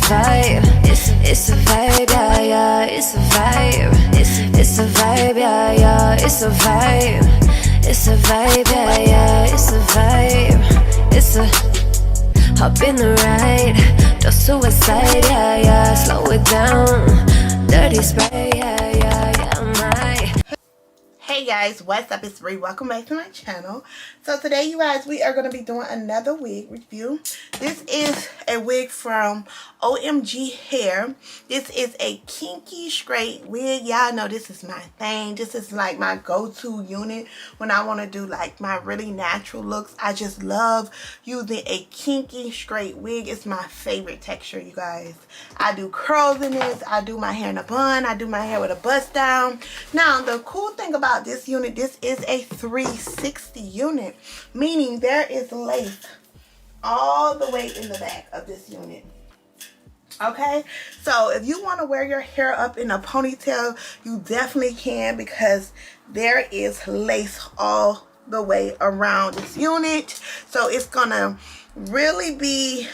vibe. It's a vibe, yeah, yeah. It's a vibe. It's a vibe, yeah, yeah. It's a vibe. It's a vibe, yeah, yeah. It's a vibe. It's a hop in the ride. Just suicide, yeah, yeah. Slow it down. Dirty spray, yeah, yeah, yeah. My. Hey guys, what's up? It's Bree. Welcome back to my channel. So today, you guys, we are going to be doing another wig review. This is a wig from OMGHerHair. This is a kinky straight wig. Y'all know this is my thing. This is like my go-to unit when I want to do like my really natural looks. I just love using a kinky straight wig. It's my favorite texture, you guys. I do curls in this. I do my hair in a bun. I do my hair with a bust down. Now, the cool thing about this unit, this is a 360 unit, meaning there is lace all the way in the back of this unit. Okay, so if you want to wear your hair up in a ponytail, you definitely can, because there is lace all the way around this unit. So it's gonna really be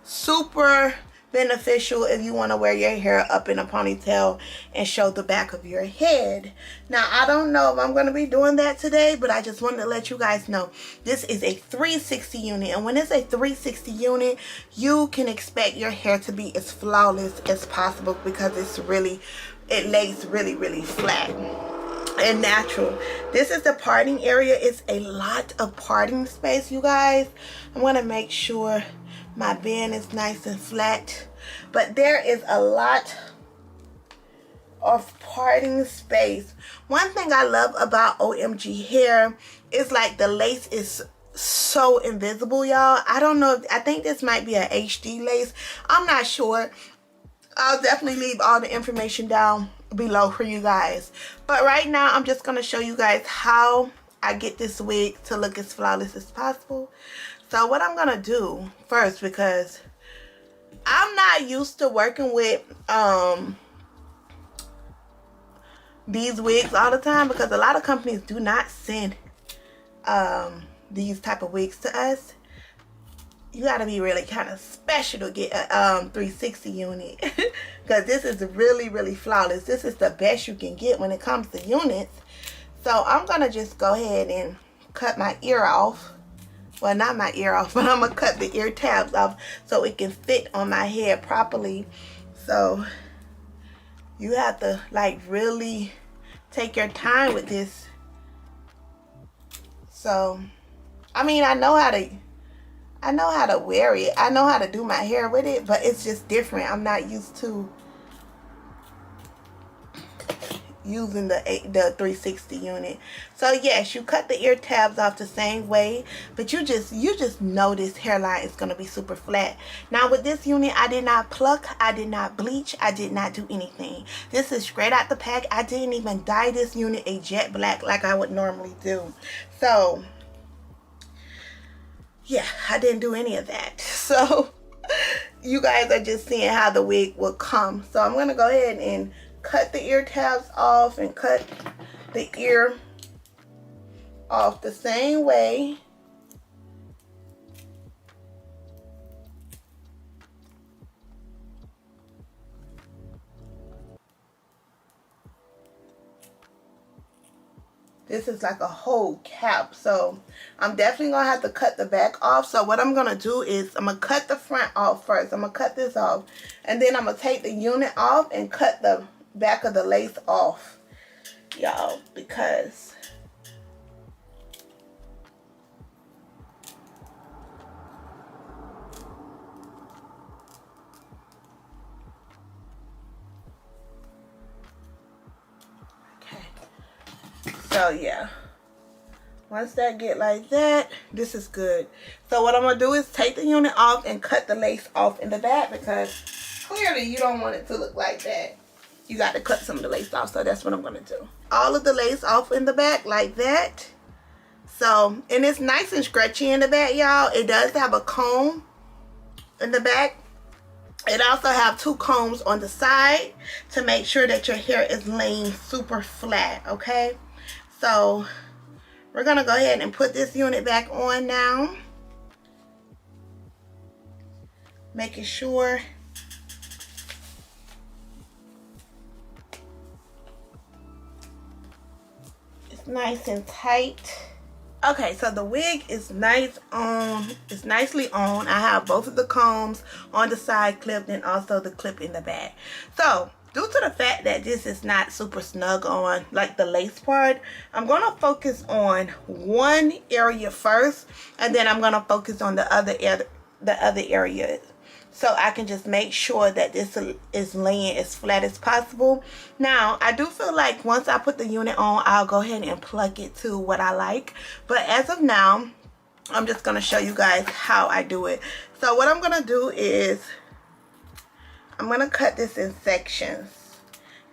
super beneficial if you want to wear your hair up in a ponytail and show the back of your head. Now, I don't know if I'm going to be doing that today, but I just wanted to let you guys know this is a 360 unit, and when it's a 360 unit, you can expect your hair to be as flawless as possible, because it lays really flat and natural. This is the parting area. It's a lot of parting space, you guys. I'm going to make sure my band is nice and flat, but there is a lot of parting space. One thing I love about OMGHerHair is like the lace is so invisible, y'all. I don't know, I think this might be an HD lace. I'm not sure. I'll definitely leave all the information down below for you guys. But right now, I'm just going to show you guys how I get this wig to look as flawless as possible. So what I'm gonna do first, because I'm not used to working with these wigs all the time, because a lot of companies do not send these type of wigs to us. You gotta be really kind of special to get a 360 unit, because this is really flawless. This is the best you can get when it comes to units. So I'm gonna just go ahead and cut my ear off. Well, not my ear off, but I'm going to cut the ear tabs off so it can fit on my head properly. So you have to like really take your time with this. So, I mean, I know how to wear it. I know how to do my hair with it, but it's just different. I'm not used to using the 360 unit. So yes, you cut the ear tabs off the same way, but you just know this hairline is going to be super flat. Now with this unit, I did not pluck, I did not bleach, I did not do anything. This is straight out the pack. I didn't even dye this unit a jet black like I would normally do. So yeah, I didn't do any of that. So you guys are just seeing how the wig will come. So I'm going to go ahead and cut the ear tabs off and cut the ear off the same way. This is like a whole cap, so I'm definitely gonna have to cut the back off. So what I'm gonna do is I'm gonna cut the front off first. I'm gonna cut this off, and then I'm gonna take the unit off and cut the back of the lace off, y'all, because so yeah, once that get like that, this is good. So what I'm gonna do is take the unit off and cut the lace off in the back, because clearly you don't want it to look like that. You got to cut some of the lace off. So that's what I'm gonna do. All of the lace off in the back like that. So, and it's nice and stretchy in the back, y'all. It does have a comb in the back. It also have two combs on the side to make sure that your hair is laying super flat, okay? So we're gonna go ahead and put this unit back on now, making sure it's nice and tight. Okay, so the wig is nice on. It's nicely on. I have both of the combs on the side clipped and also the clip in the back. So due to the fact that this is not super snug on like the lace part, I'm gonna focus on one area first, and then I'm gonna focus on the other area, so I can just make sure that this is laying as flat as possible. Now, I do feel like once I put the unit on, I'll go ahead and pluck it to what I like. But as of now, I'm just going to show you guys how I do it. So what I'm going to do is, I'm going to cut this in sections.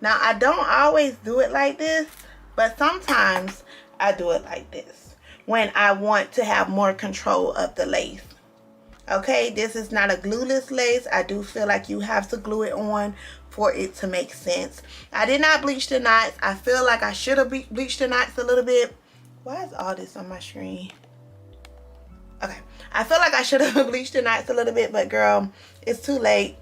Now, I don't always do it like this, but sometimes I do it like this when I want to have more control of the lace. Okay, this is not a glueless lace. I do feel like you have to glue it on for it to make sense. I did not bleach the knots. I feel like I should have bleached the knots a little bit. Why is all this on my screen? Okay, I feel like I should have bleached the knots a little bit, but girl, it's too late.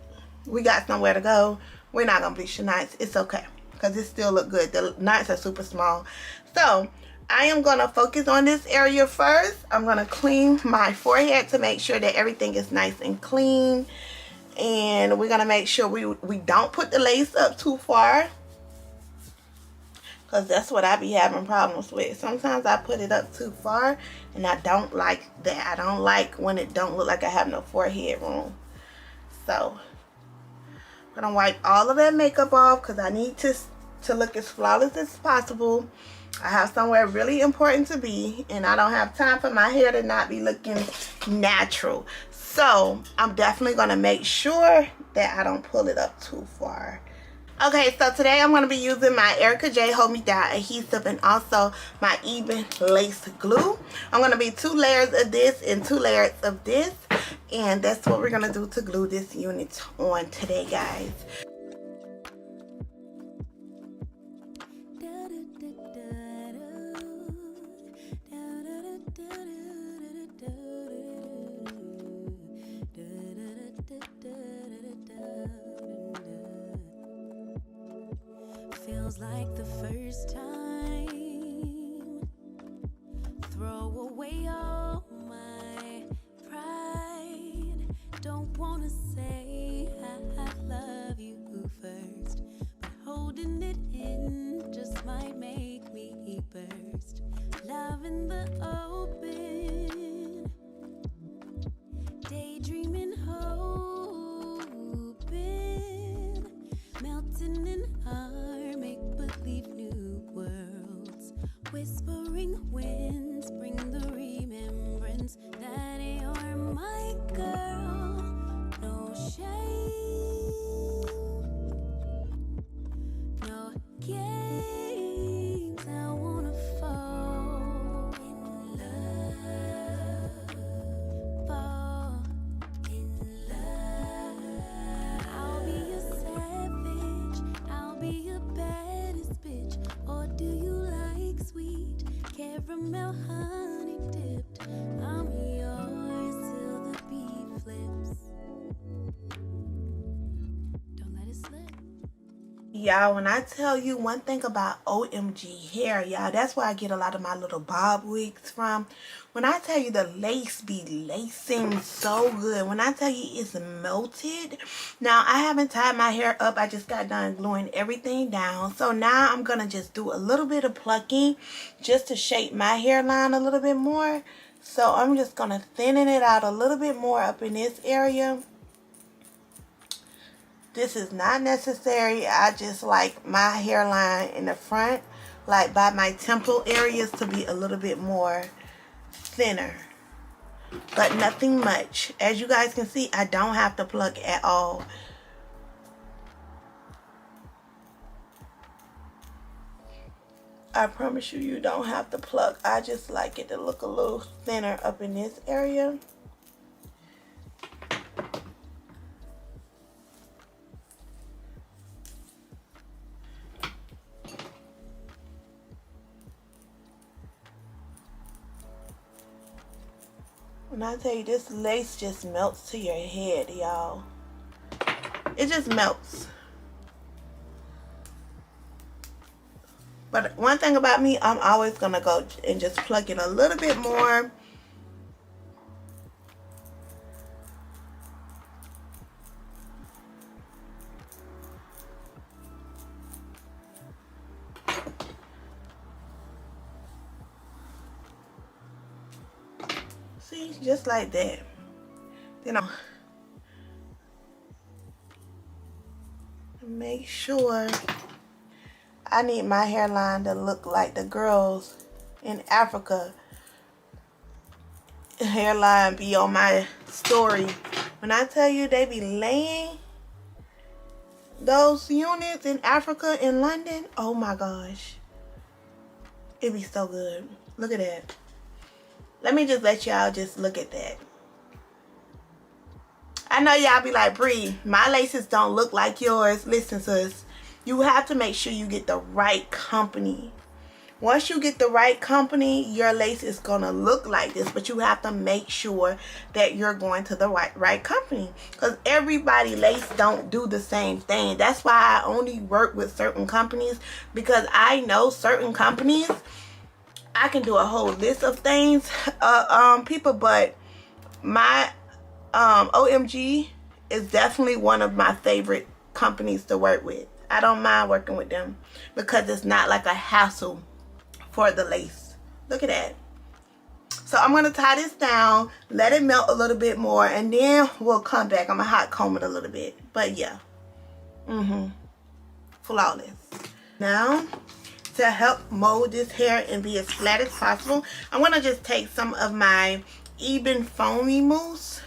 We got somewhere to go. We're not gonna bleach the knots. It's okay, because it still look good. The knots are super small. So I am going to focus on this area first. I'm going to clean my forehead to make sure that everything is nice and clean. And we're going to make sure we don't put the lace up too far, because that's what I be having problems with. Sometimes I put it up too far, and I don't like that. I don't like when it don't look like I have no forehead room. So I'm going to wipe all of that makeup off, because I need to look as flawless as possible. I have somewhere really important to be, and I don't have time for my hair to not be looking natural. So I'm definitely going to make sure that I don't pull it up too far. Okay, so today I'm going to be using my 𝐒𝐯𝐞 Hold Me Down adhesive and also my even lace glue. I'm going to be 2 layers of this and 2 layers of this, and that's what we're going to do to glue this unit on today, guys. Feels like the first time. Throw away all my pride. Don't wanna say I love you first, but holding it in just might make me burst. Love in the open, daydreaming, hoping, melting in our make-believe new worlds. Whispering winds bring the remembrance that you're my girl. No shame, no games. I wanna fall in love, fall in love. I'll be a savage, I'll be your baddest bitch. Or do you like sweet caramel honey dipped? I'm yours till the beat flips. Don't let it slip. Y'all, when I tell you one thing about OMGHerHair, y'all, that's where I get a lot of my little bob wigs from. When I tell you the lace be lacing so good, when I tell you it's melted. Now, I haven't tied my hair up. I just got done gluing everything down. So now I'm going to just do a little bit of plucking just to shape my hairline a little bit more. So I'm just going to thinning it out a little bit more up in this area. This is not necessary. I just like my hairline in the front, like by my temple areas, to be a little bit more thinner, but nothing much. As you guys can see, I don't have to pluck at all. I promise you, you don't have to pluck. I just like it to look a little thinner up in this area. When I tell you, this lace just melts to your head, y'all. It just melts. But one thing about me, I'm always going to go and just pluck it a little bit more. See, just like that. Then I'll make sure I need my hairline to look like the girls in Africa hairline be on my story. When I tell you they be laying those units in Africa, in London, oh my gosh. It be so good. Look at that. Let me just let y'all just look at that. I know y'all be like, Bree, my laces don't look like yours. Listen, sis, you have to make sure you get the right company. Once you get the right company, your lace is going to look like this. But you have to make sure that you're going to the right company. Because everybody lace don't do the same thing. That's why I only work with certain companies. Because I know certain companies, I can do a whole list of things, people. But my OMG is definitely one of my favorite companies to work with. I don't mind working with them because it's not like a hassle for the lace. Look at that. So I'm going to tie this down, let it melt a little bit more, and then we'll come back. I'm going to hot comb it a little bit. But yeah. Flawless. Now, to help mold this hair and be as flat as possible, I'm going to just take some of my Ebin foamy mousse.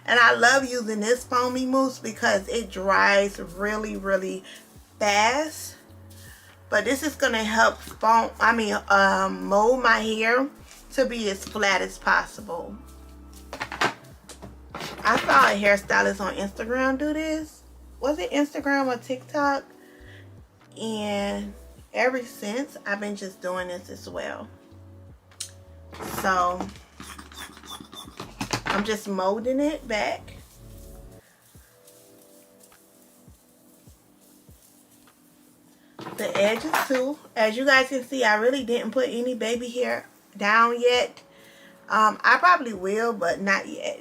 And I love using this foamy mousse because it dries really, really fast. But this is going to help mold my hair to be as flat as possible. I saw a hairstylist on Instagram do this. Was it Instagram or TikTok? And ever since, I've been just doing this as well. So I'm just molding it back. The edges too. As you guys can see, I really didn't put any baby hair down yet. I probably will, but not yet.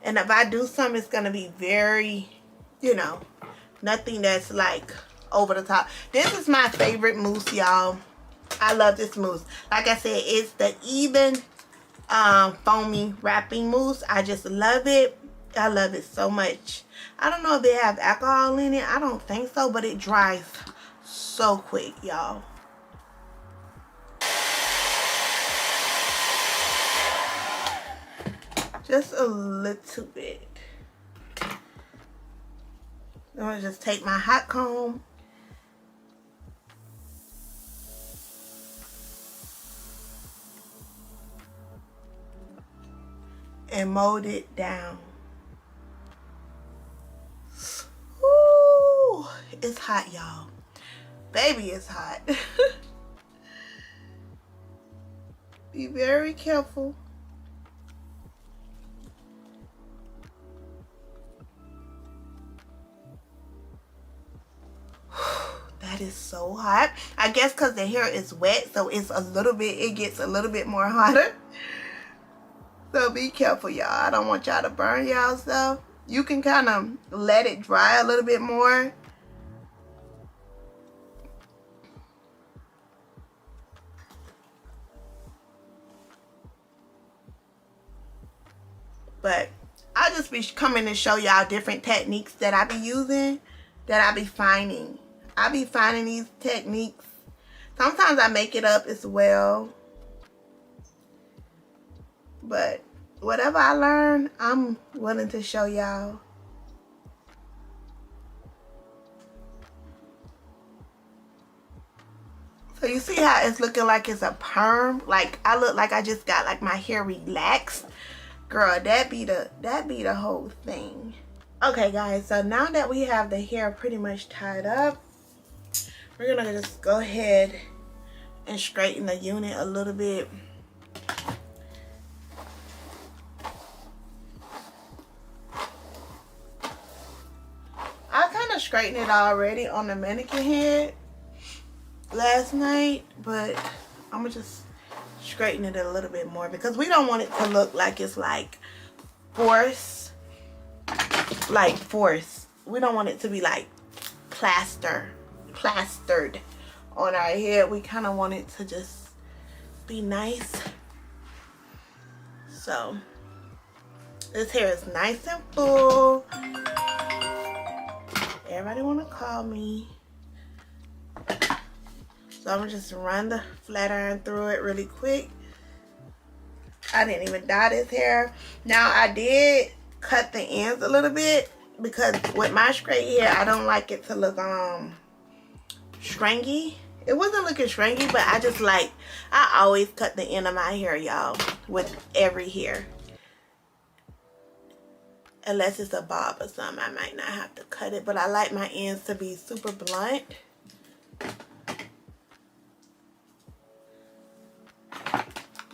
And if I do some, it's gonna be very, you know, nothing that's like over the top. This is my favorite mousse, y'all. I love this mousse. Like I said, it's the Ebin foamy wrapping mousse. I just love it. I love it so much. I don't know if they have alcohol in it. I don't think so, but it dries so quick, y'all. Just a little bit. I'm gonna just take my hot comb and mold it down. Ooh, it's hot, y'all. Baby, it's hot. Be very careful. That is so hot. I guess because the hair is wet, so it's a little bit, it gets a little bit more hotter. So be careful, y'all. I don't want y'all to burn y'all stuff. You can kind of let it dry a little bit more. But I'll just be coming to show y'all different techniques that I be using, that I be finding. I be finding these techniques. Sometimes I make it up as well. But whatever I learn, I'm willing to show y'all. So you see how it's looking like it's a perm? Like I look like I just got like my hair relaxed. Girl, that be the whole thing. Okay guys, so now that we have the hair pretty much tied up, we're gonna just go ahead and straighten the unit a little bit. I kind of straightened it already on the mannequin head, last night, but I'm gonna just straighten it a little bit more because we don't want it to look like it's like forced. We don't want it to be like plastered on our head. We kind of want it to just be nice. So this hair is nice and full. Everybody want to call me. So I'm gonna just run the flat iron through it really quick. I didn't even dye this hair. Now I did cut the ends a little bit because with my straight hair, I don't like it to look stringy. It wasn't looking stringy, but I always cut the end of my hair, y'all, with every hair. Unless it's a bob or something, I might not have to cut it, but I like my ends to be super blunt.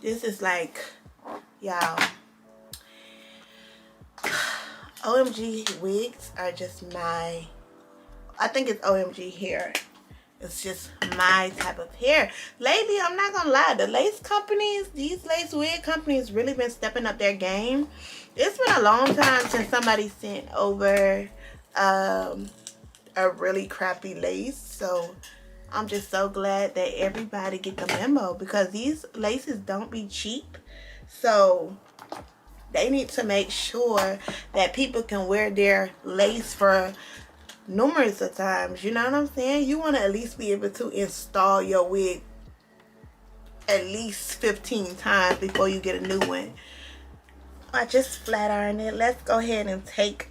This is like, y'all, OMG wigs are just I think it's OMGHerHair. It's just my type of hair. Lately, I'm not gonna lie, the lace companies, these lace wig companies really been stepping up their game. It's been a long time since somebody sent over a really crappy lace. So I'm just so glad that everybody get the memo because these laces don't be cheap. So they need to make sure that people can wear their lace for numerous of times. You know what I'm saying? You want to at least be able to install your wig at least 15 times before you get a new one. I just flat ironed it. Let's go ahead and take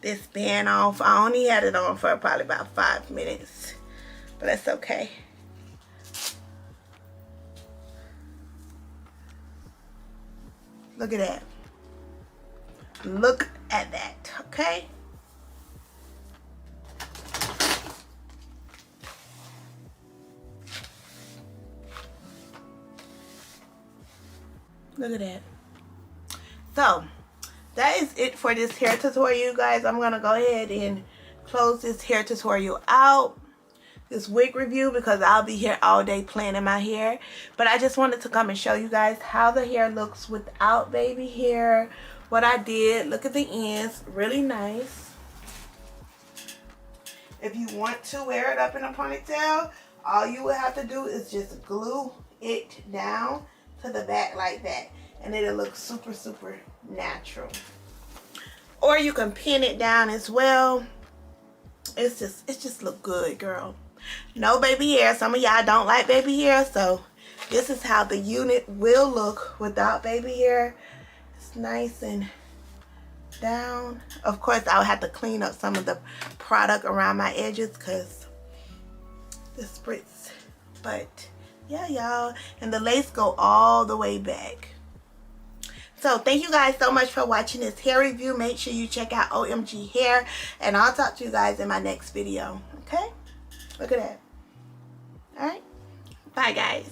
this band off. I only had it on for probably about 5 minutes, but that's okay. Look at that. Look at that, okay? Look at that. So that is it for this hair tutorial, you guys. I'm gonna go ahead and close this hair tutorial out, this wig review, because I'll be here all day playing in my hair. But I just wanted to come and show you guys how the hair looks without baby hair. What I did, look at the ends, really nice. If you want to wear it up in a ponytail, all you would have to do is just glue it down to the back like that, and it'll look super, super natural. Or you can pin it down as well. It just look good, girl. No baby hair. Some of y'all don't like baby hair, so this is how the unit will look without baby hair. It's nice and down. Of course, I'll have to clean up some of the product around my edges because the spritz. But yeah, y'all, and the lace go all the way back. So thank you guys so much for watching this hair review. Make sure you check out OMGHerHair, and I'll talk to you guys in my next video. Okay, look at that. All right, bye guys.